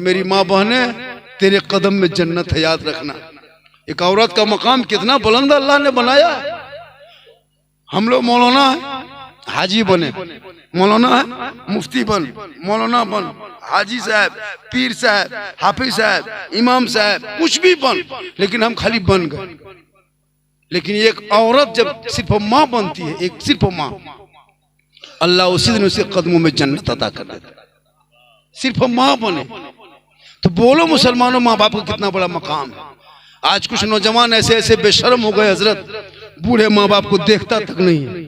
मेरी माँ बहने, तेरे कदम में जन्नत है, याद रखना। एक औरत का मकाम कितना बुलंद अल्लाह ने बनाया। हम लोग मौलाना है, हाजी बने, मौलाना है, मुफ्ती बन, मौलाना बन, हाजी साहब, पीर साहब, हाफिज साहब, इमाम साहब, कुछ भी बन, लेकिन हम खाली बन गए। लेकिन एक औरत जब सिर्फ माँ बनती है, एक सिर्फ माँ, अल्लाह उसी दिन उसके कदमों में जन्नत अता कर देता है। सिर्फ माँ बने तो बोलो मुसलमानों, माँ बाप का कितना बड़ा मकाम है। आज कुछ नौजवान ऐसे ऐसे बेशर्म हो गए हजरत, बूढ़े माँ बाप को देखता तक नहीं है,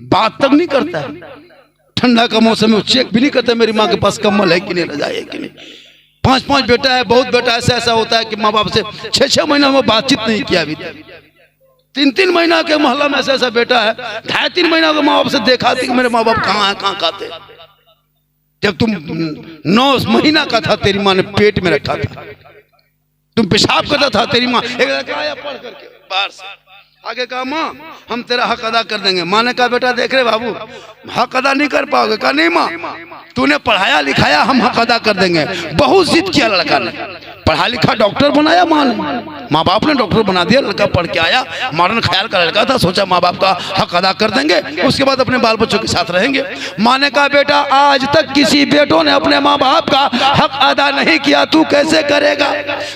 बात तक नहीं करता है। ठंडा का मौसम में चेक भी नहीं करता मेरी माँ के पास कम्बल है कि नहीं, रजाई है कि नहीं। 5-5 बेटा है, बहुत बेटा ऐसा ऐसा होता है कि माँ बाप से 6-6 महीना में बातचीत नहीं किया अभी तक। 3-3 महीना के मोहल्ला में ऐसा ऐसा बेटा है, 2.5-3 महीना के माँ बाप से देखा थी कि मेरे माँ बाप कहाँ है, कहाँ खाते। जब तुम 9 महीना का था तेरी माँ ने पेट में रखा था, तुम पेशाब करता था, तेरी माँ एक लड़का आया पढ़ करके बाहर से, आगे कहा माँ हम तेरा हक अदा कर देंगे। माँ ने कहा बेटा देख रहे बाबू, हक अदा नहीं कर पाओगे। कहा नहीं माँ, तूने पढ़ाया लिखाया, हम हक अदा कर देंगे। बहुत जिद किया लड़का ने, पढ़ा लिखा डॉक्टर बनाया माँ ने, माँ बाप ने डॉक्टर बना दिया। लड़का पढ़ के आया, मॉडर्न ख्याल का लड़का था, सोचा माँ बाप का हक अदा कर देंगे, उसके बाद अपने बाल बच्चों के साथ रहेंगे। माँ ने कहा बेटा आज तक किसी बेटों ने अपने माँ बाप का हक अदा नहीं किया, तू कैसे करेगा।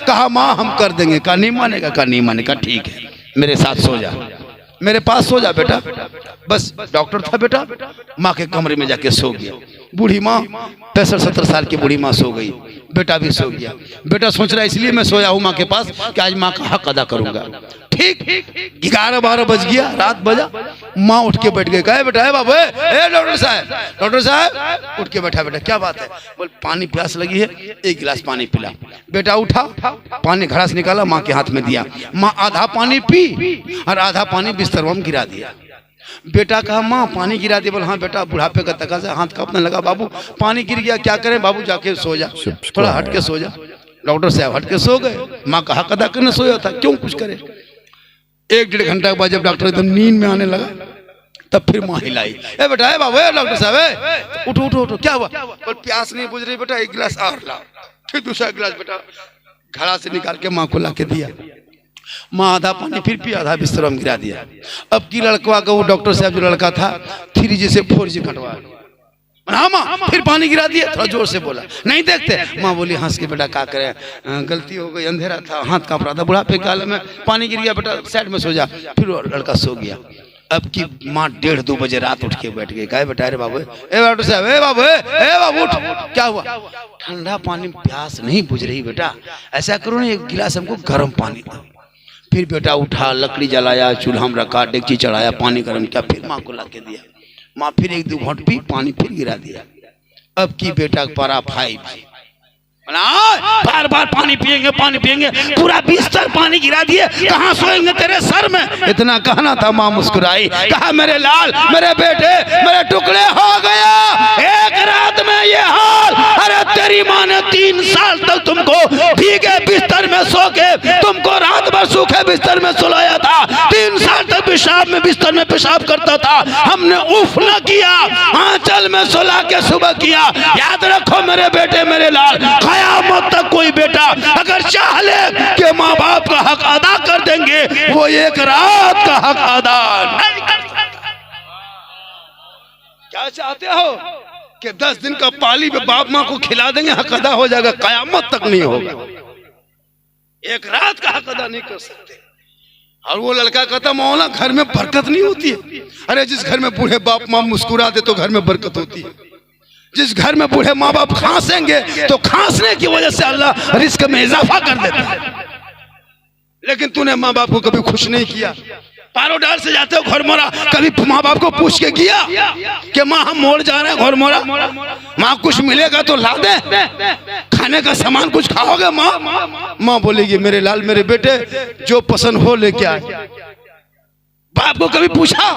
कहा माँ हम कर देंगे। कहा नहीं मानेगा। कहा नहीं मानेगा। ठीक है मेरे साथ सो जा, मेरे पास सो जा बेटा। बस डॉक्टर था बेटा, माँ के कमरे में जाके सो गया। बूढ़ी माँ 65-70 साल की बूढ़ी माँ सो गई, बेटा भी सो गया। बेटा सोच रहा है इसलिए मैं सोया हूँ माँ के पास कि आज माँ का हक अदा करूंगा। ठीक 11-12 बज गया, रात बजा, माँ उठ के बैठ गई। कहे बेटा है बाबू, डॉक्टर साहब, डॉक्टर साहब उठ के बैठा। बेटा क्या बात है। बोल पानी प्यास लगी है, 1 गिलास पानी पिला। बेटा उठा, पानी घड़ा से निकाला, माँ के हाथ में दिया। माँ आधा पानी पी और आधा पानी बिस्तर में गिरा दिया। बेटा कहा माँ पानी गिरा दिया। बोल हाँ बेटा, बुढ़ापे का तकाजा, हाथ कांपने लगा। बाबू पानी गिर गया, क्या करें। बाबू जाके सो जा, थोड़ा हट के सो जा। डॉक्टर साहब हट के सो गए। माँ का हक अदा करने सोया था, क्यों कुछ करे। 1-1.5 घंटा के बाद जब डॉक्टर एकदम नींद में आने लगा, तब फिर माँ हिलाई। ए बेटा है बाबू, डॉक्टर साहब उठो उठो उठो, क्या हुआ। बोल प्यास नहीं बुझ रही बेटा, 1 गिलास और ला। फिर दूसरा गिलास बेटा घड़ा से निकाल के माँ को ला के दिया। माँ आधा पानी फिर पी, आधा बिस्तर में गिरा दिया। अब की लड़का का वो डॉक्टर साहब जो लड़का था 3G से 4G कटवा। हाँ माँ फिर पानी गिरा दिया, थोड़ा जोर से बोला। नहीं देखते। माँ बोली हंस के बेटा क्या करे, गलती हो गई, अंधेरा था, हाथ कांप रहा था, बुढ़ापे काल में पानी गिर गया, बेटा साइड में सो जा। फिर लड़का सो गया। अब की माँ 1:30-2 बजे रात उठ के बैठ गई। कहे बेटा अरे बाबू, ए डॉक्टर साहब, ए बाबू, ए बाबू उठ, क्या हुआ। ठंडा पानी प्यास नहीं बुझ रही बेटा, ऐसा करो ना 1 गिलास हमको गर्म पानी दो। फिर बेटा उठा, लकड़ी जलाया, चूल्हा में रखा, डेगची चढ़ाया, पानी गर्म किया, फिर माँ को ला के दिया। माँ फिर 1-2 घूंट पी, पानी फिर गिरा दिया। अब की बेटा पारा 5 बार बार पानी पिएंगे, पानी पिएंगे, पूरा बिस्तर पानी गिरा दिए, कहाँ सोएंगे तेरे सर में। इतना कहना था, माँ मुस्कुराई, कहा मेरे लाल, मेरे बेटे, मेरे टुकड़े हो गया, एक रात में ये हाल। अरे तेरी माँ ने 3 साल तक तुमको भीगे बिस्तर में सो के, तुमको रात भर सूखे बिस्तर में सुलाया था। 3 साल तक पेशाब में बिस्तर में पेशाब करता था, हमने उफ न किया, आंचल में सुला के सुबह किया। याद रखो मेरे बेटे, मेरे लाल, कयामत तक कोई बेटा अगर चाह ले कि माँ बाप का हक अदा कर देंगे, वो 1 रात का हक अदा नहीं कर सकता। क्या चाहते हो कि 10 दिन का पाली में बाप माँ को खिला देंगे, हक अदा हो जाएगा। कयामत तक नहीं होगा, 1 रात का हक अदा नहीं कर सकते। और वो लड़का कहता मौला घर में बरकत नहीं होती है। अरे जिस घर में बूढ़े बाप माँ मुस्कुरा दे तो घर में बरकत होती है। जिस घर में बूढ़े माँ बाप खांसेंगे तो खांसने की वजह से अल्लाह रिस्क में इजाफा कर देता है। लेकिन तूने माँ बाप को कभी खुश नहीं किया। पारोडार से जाते हो घर मोरा, कभी माँ बाप को पूछ के किया कि माँ हम मोड़ जा रहे हैं घर मोरा, माँ कुछ मिलेगा तो ला दे, खाने का सामान कुछ खाओगे माँ। माँ बोलेगी मेरे लाल, मेरे बेटे, जो पसंद हो लेके आए। बाप को कभी पूछा।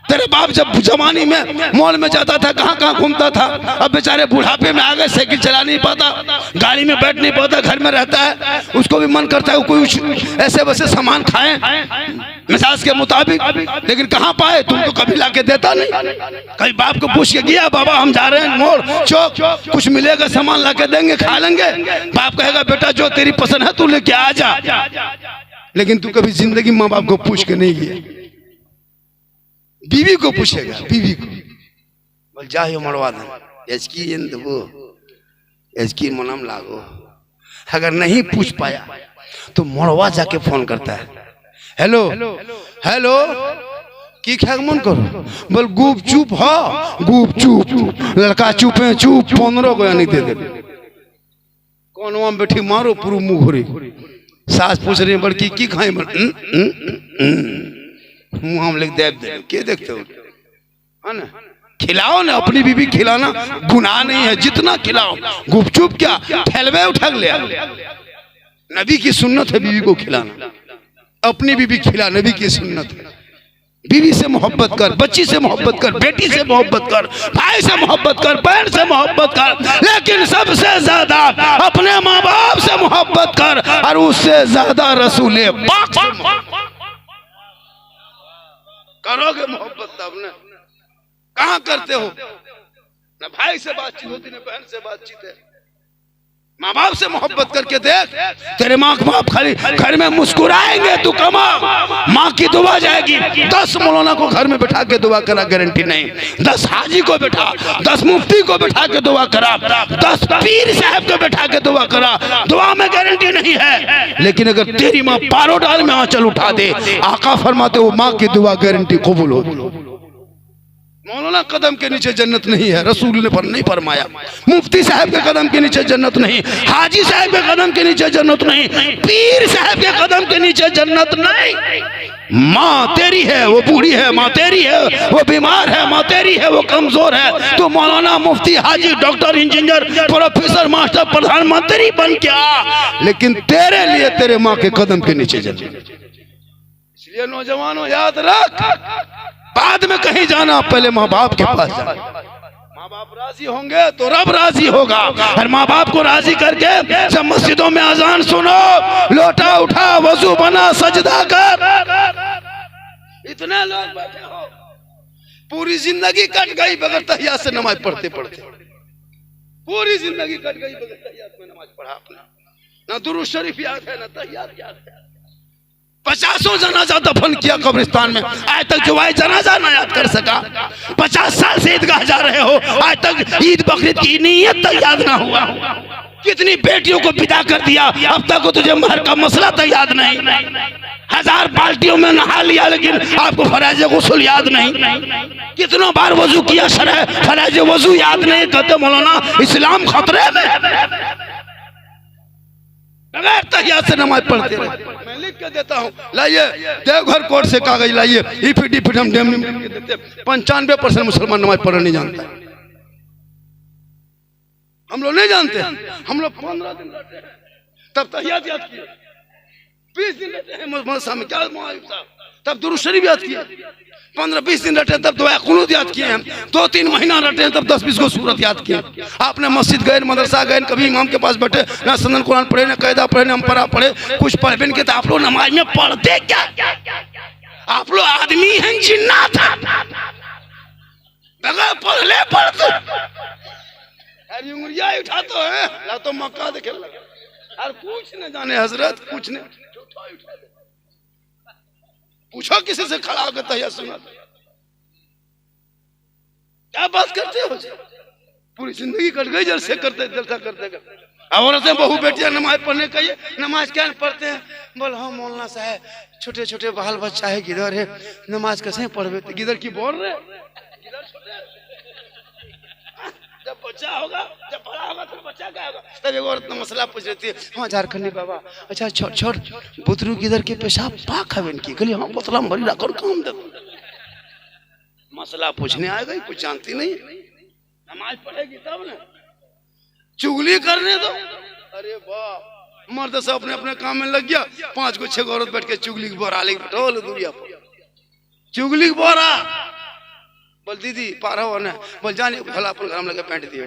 तेरे बाप जब जवानी में मॉल में जाता था, कहाँ कहाँ घूमता था, अब बेचारे बुढ़ापे में आ गए, साइकिल चला नहीं पाता, गाड़ी में बैठ नहीं पाता, घर में रहता है। उसको भी मन करता है कोई ऐसे वैसे सामान खाएं। मिजाज के मुताबिक, लेकिन कहाँ पाए? तुम तो कभी लाके देता नहीं। कभी बाप को पूछ के गया, बाबा हम जा रहे हैं मोड़ चौक, कुछ मिलेगा सामान लाके देंगे, खा लेंगे। बाप कहेगा बेटा जो तेरी पसंद है तू लेके आ जा। लेकिन तू कभी जिंदगी माँ बाप को पूछ के नहीं गया। बीवी को पूछेगा, बीवी को बोल जाओ मरवा दे, इसकी मनम लागो। अगर नहीं पूछ पाया तो मरवा जाके फोन करता है, हेलो हेलो की ख्याल मन करो, बोल गुप चुप हो, गुप चुप, लड़का चुप है चुप, 15 को नहीं दे दे। कौन वहां बैठी मारो पूरा मुंह घोरी। सास पूछ रही है बड़की की खाए, मुंह हम लोग देव दे के देखते हो है ना। खिलाओ ना, अपनी बीबी खिलाना गुनाह नहीं है, जितना खिलाओ। गुपचुप क्या ठहलवे उठक ले, नबी की सुन्नत है बीवी को खिलाना। अपनी बीबी खिला, नबी की सुन्नत है। बीवी से मोहब्बत कर, बच्ची से मोहब्बत कर, बेटी से मोहब्बत कर, भाई से मोहब्बत कर, बहन से मोहब्बत कर, लेकिन सबसे ज्यादा अपने माँ बाप से मोहब्बत कर, और उससे ज्यादा रसूल पाक से करोगे मोहब्बत तब ना। कहाँ करते हो? न भाई से बातचीत होती, न बहन से बातचीत है। माँ बाप से मोहब्बत करके देख, तेरे माँ बाप खाली घर में मुस्कुराएंगे, तू कमा, माँ की दुआ जाएगी। 10 मौलाना को घर में बैठा के दुआ करा, गारंटी नहीं। 10 हाजी को बैठा, 10 मुफ्ती को बैठा के दुआ करा, 10 पीर साहब को बैठा के दुआ करा, दुआ में गारंटी नहीं है। लेकिन अगर तेरी माँ पारो डाल में आंचल उठा दे, आका फरमाते वो माँ की दुआ गारंटी कबूल होती। मौलाना कदम के नीचे जन्नत नहीं है, रसूल ने पर नहीं फरमाया। मुफ्ती साहब के कदम के नीचे जन्नत नहीं, हाजी साहब के कदम के नीचे जन्नत नहीं, पीर साहब के कदम के नीचे जन्नत नहीं। माँ तेरी है वो बूढ़ी है, माँ तेरी है वो बीमार है, माँ तेरी है वो कमजोर है। तो मौलाना मुफ्ती हाजी डॉक्टर इंजीनियर प्रोफेसर मास्टर प्रधानमंत्री बन क्या, लेकिन तेरे लिए तेरे माँ के कदम के नीचे जन्नत। इसलिए नौजवानों याद रख, बाद में कहीं जाना, पहले माँ बाप के पास जाना। माँ बाप राजी होंगे तो रब राजी होगा। और माँ बाप को राजी करके जब मस्जिदों में अजान सुनो, लोटा उठा, वजू बना, सजदा कर। इतने लोग बैठे हो, पूरी जिंदगी कट गई बगैर तहियात से नमाज पढ़ते पढ़ते। पूरी जिंदगी कट गई बगैर तहियात में नमाज पढ़ा अपना। ना दुरूद शरीफ याद है, ना तहियात याद है। 50 जनाजा दफन किया कब्रिस्तान में, आज तक जो आए जनाजा ना याद कर सका। 50 साल से ईदगाह जा रहे हो, आज तक ईद बकरीद की नीयत तक याद ना हुआ। कितनी बेटियों को विदा कर दिया, अब तक तुझे महर का मसला तक याद नहीं। 1000 बाल्टियों में नहा लिया, लेकिन आपको फराज गुस्ल याद नहीं। कितनों बार वजू किया, शरह फराज वजू याद नहीं। कहते मौलाना इस्लाम खतरे में, बगैर तहियात से नमाज पढ़ते रहे। मैं लिख के देता हूँ, लाइए देवघर कोर्ट से कागज लाइए, ईपीडीपी हम डेम के देते। 95% मुसलमान नमाज पढ़ना नहीं जानता। हम लोग नहीं जानते, हम लोग 15 दिन रहते हैं तब तहियात याद किए, 20 दिन रहते हैं मदरसा में, क्या तब दुरूद शरीफ याद किए, 15-20 दिन रटे तब दुआ कुनूत याद किए हैं, 2-3 महीना रटे तब 10-20 को सूरत याद किए। आपने मस्जिद गए, मदरसा गए, कभी इमाम के पास बैठे, ना सनन कुरान पढ़े, ना कायदा पढ़े, ना अम्परा पढ़े, कुछ पढ़े के। तो आप लोग नमाज में पढ़ते क्या? आप लोग आदमी हैं जिन्नात, बगैर पढ़ले पढ़ते उंगलियां उठाते हैं, ना तो मक्का देखे और कुछ न जाने हजरत, कुछ नहीं। पूछो किसी से खड़ा होकर तहिया सुना, क्या बात करते हो? पूरी जिंदगी कट गई जलसे करते जलसा करते करते। औरतें बहू बेटियां नमाज पढ़ने का, ये नमाज क्या पढ़ते हैं? बोल हाँ मौलाना साहब, छोटे छोटे बाल बच्चा है, गिदर है, नमाज कैसे पढ़वे? गिदर की बोल रहे, जब बच्चा होगा, जब बड़ा होगा तो बच्चा क्या होगा? तब एक औरत मसला पूछ रही थी, हाँ झारखंडी बाबा, अच्छा छोड़ छोड़ बुतरू किधर के पेशाब पाक है इनकी गली, हाँ बोतला मरी रखो काम दे। मसला पूछने आ गई, कुछ जानती नहीं, नमाज पढ़ेगी तब ना। चुगली करने दो, अरे वाह, मर्द सब अपने अपने काम में लग गया। 5 को 6 औरत बैठ के चुगली की बोरा लेके बैठो दुनिया पर, चुगली की बोरा। बोल दीदी पारा हो ना, बोल जाने भला अपन घर में लगे पैंट दियो,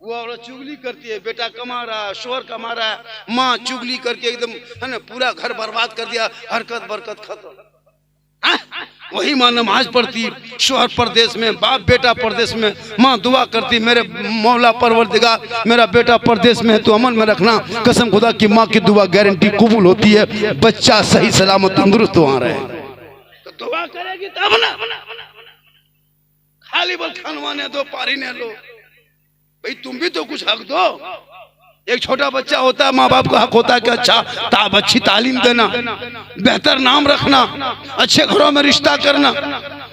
वो औरत चुगली करती है, बेटा कमा रहा है, शोहर कमा रहा है, माँ चुगली करके एकदम है ना पूरा घर बर्बाद कर दिया, हरकत बरकत खत्म। वही माँ नमाज पढ़ती, शोहर परदेश में, बाप बेटा परदेश में, माँ दुआ करती मेरे मौला परवरदिगार मेरा बेटा परदेश में है तो अमन में रखना। कसम खुदा की माँ की दुआ गारंटी कबूल होती है, बच्चा सही सलामत तंदुरुस्त वहां रहे। तो दुआ करेगी तब ना, खाली बल खनवाने दो, पारी ने लो, भाई तुम भी तो कुछ हक दो। एक छोटा बच्चा होता है, माँ बाप का हक होता है कि अच्छा अच्छी तालीम देना, बेहतर नाम रखना, अच्छे घरों में रिश्ता करना।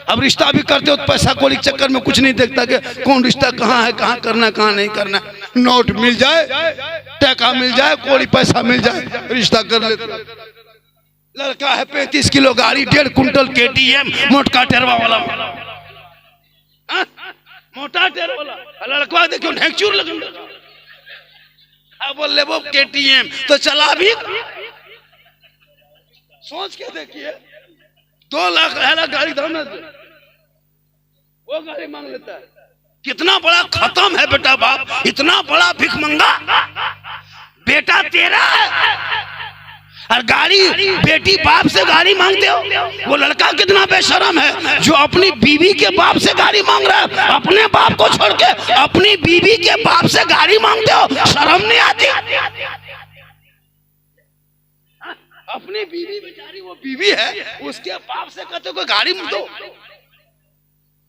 अब रिश्ता भी करते हो तो पैसा कौड़ी के चक्कर में कुछ नहीं देखता कि कौन रिश्ता कहाँ है, कहाँ करना है, कहाँ नहीं करना है। नोट मिल जाए, टका मिल जाए, कौड़ी पैसा मिल जाए, रिश्ता कर लेते। लड़का है 35 किलो गाड़ी, 1.5 कुंटल KTM, मोटका टेरवा वाला, मोटा टेरवा वाला लड़का देखो नेचुर लगे, बोल ले वो KTM तो चला भी। सोच के देखिए 2 लाख गाड़ी दाम वो गाड़ी मांग लेता है। कितना बड़ा खत्म है बेटा बाप, इतना बड़ा भिख मंगा बेटा तेरा और गाड़ी बेटी बाप से गाड़ी मांगते हो। वो लड़का कितना बेशरम है जो अपनी बीवी के बाप से गाड़ी मांग रहा है, अपने बाप को छोड़ के अपनी बीवी के बाप से गाड़ी मांगते हो, शर्म नहीं आती? अपनी बीवी बेचारी वो बीवी है, उसके बाप से कहते हो गाड़ी दो,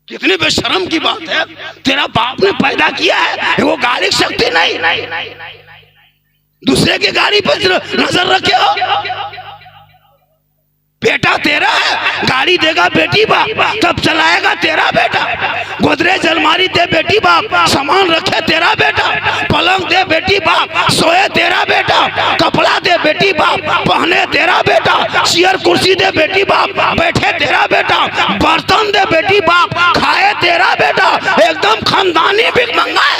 कितनी बेशरम की बात है। तेरा बाप ने पैदा किया है, वो गाड़ी शक्ति नहीं, दूसरे की गाड़ी पर नजर रखे हो। बेटा तेरा है, गाड़ी देगा बेटी बाप तब चलाएगा तेरा बेटा। गोदरेज अलमारी दे बेटी बाप, सामान रखे तेरा बेटा। पलंग दे बेटी बाप, सोए तेरा बेटा। कपड़ा दे बेटी बाप, पहने तेरा बेटा। चेयर कुर्सी दे बेटी बाप, बैठे तेरा बेटा। बर्तन दे बेटी बाप, खाए तेरा बेटा। एकदम खानदानी भिख मंगा है।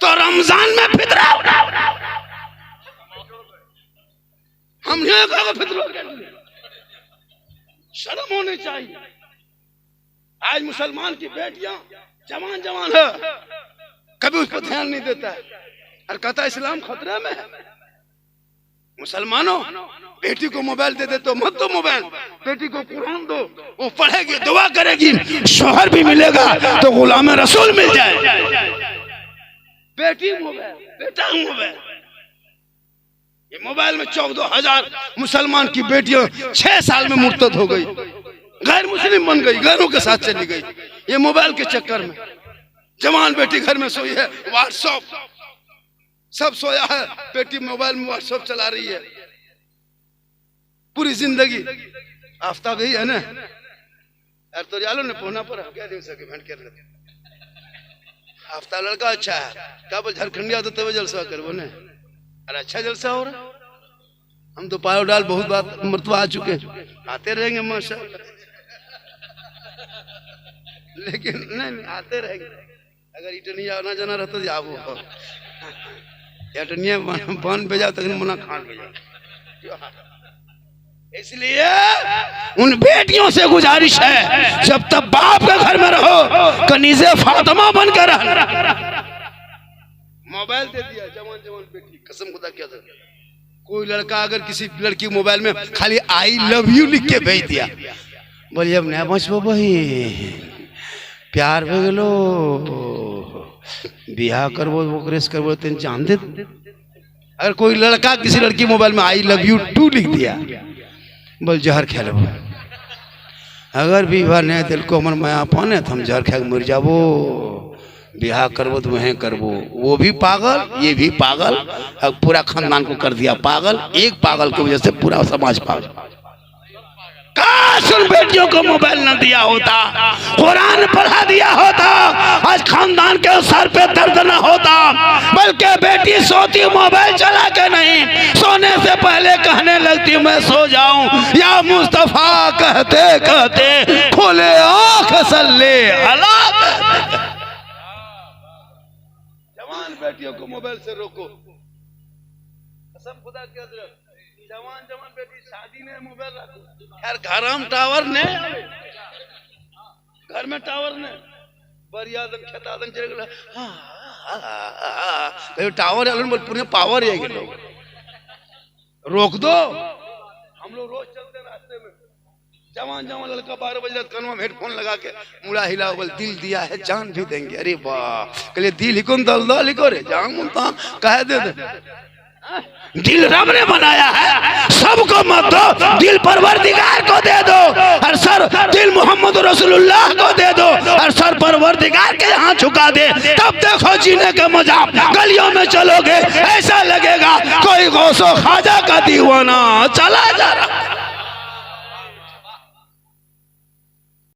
तो रमजान में फितरा हमने कहा फितरा, शर्म होनी चाहिए। आज मुसलमान की बेटियां जवान है, कभी उस पर ध्यान नहीं देता है और कहता है इस्लाम खतरे में है। मुसलमानों बेटी को मोबाइल दे दे तो मत दो मोबाइल, बेटी को कुरान दो, वो पढ़ेगी दुआ करेगी, शोहर भी मिलेगा तो गुलाम रसूल मिल जाए। बेटी मोबाइल, बेटा मोबाइल। ये मोबाइल में 14,000 मुसलमान की बेटियां 6 साल में मुर्तद हो गई, गैर मुस्लिम बन गई, घरों के साथ चली गई ये मोबाइल के चक्कर में। जवान बेटी घर में सोई है, व्हाट्सएप सब सोया है, बेटी मोबाइल में व्हाट्सएप चला रही है पूरी जिंदगी। आफ्ताब यही है ना यार, तो जालो ने पहुना पर क्या दिन सके भेंट कर लेते। आफ्ताब लड़का अच्छा है, क्या बोल झारखंडिया तो तब जलसा करबो ने, अरे अच्छा जलसा हो रहा। हम तो पायो डाल बहुत बात मरतबा आ चुके, आते रहेंगे माशाल्लाह, लेकिन नहीं आते रहेंगे। अगर इटनिया आना जाना रहता तो जाबो, इटनिया बन भेजा तक मुना खान भेजा। इसलिए उन बेटियों से गुजारिश है, जब तक बाप के घर में रहो कनीज़े फातिमा बनकर रहना। मोबाइल दे दिया जवान बेटी, कसम खुदा क्या था। कोई लड़का अगर किसी लड़की मोबाइल में खाली आई लव यू लिख के भेज दिया, बोलिए अब नया बचबो भाई, प्यार हो गलो, बियाह करबो ओकरेस करबो तेन जान दे। अगर कोई लड़का किसी लड़की मोबाइल में आई लव यू 2 लिख दिया, बोल जहर खेलो। अगर विवाह नहीं दिल को अमर माया पाने तो हम जहर खेल मर जाबो, बियाह करबो तो वहीं करबो। वो भी पागल, ये भी पागल, अब पूरा खानदान को कर दिया पागल। एक पागल की वजह से पूरा समाज पागल। काश उन बेटियों को मोबाइल न दिया होता, कुरान पढ़ा दिया होता, आज खानदान के सर पे दर्द न होता। बल्कि बेटी सोती मोबाइल चला के नहीं, सोने से पहले कहने लगती मैं सो जाऊं या मुस्तफा कहते कहते खोले आंख सल्ले अला। जवान बेटियों को मोबाइल से रोको, कसम खुदा की जवान बेटी शादी ने मोबाइल रखो। यार घर में टावर ने, घर में टावर ने बरियादन खेतादन चले गेला टावर आलन बोल पूरे पावर है गेलो रोक दो। हम लोग रोज चलते रास्ते में जवान जवान लड़का 12 बजे कानों में हेडफोन लगा के मुड़ा हिला बोल दिल दिया है जान भी देंगे। अरे वाह कहले दिल ही कौन दल दल लिखो रे जान मुंता कह दे दिल रब ने बनाया है सबको मत दो दिल परवरदिगार को दे दो और सर दिल मोहम्मद रसूलुल्लाह को दे दो और सर परवरदिगार के यहाँ झुका दे तब देखो जीने का मजा। गलियों में चलोगे ऐसा लगेगा कोई गौसो ख्वाजा का दीवाना चला जा रहा।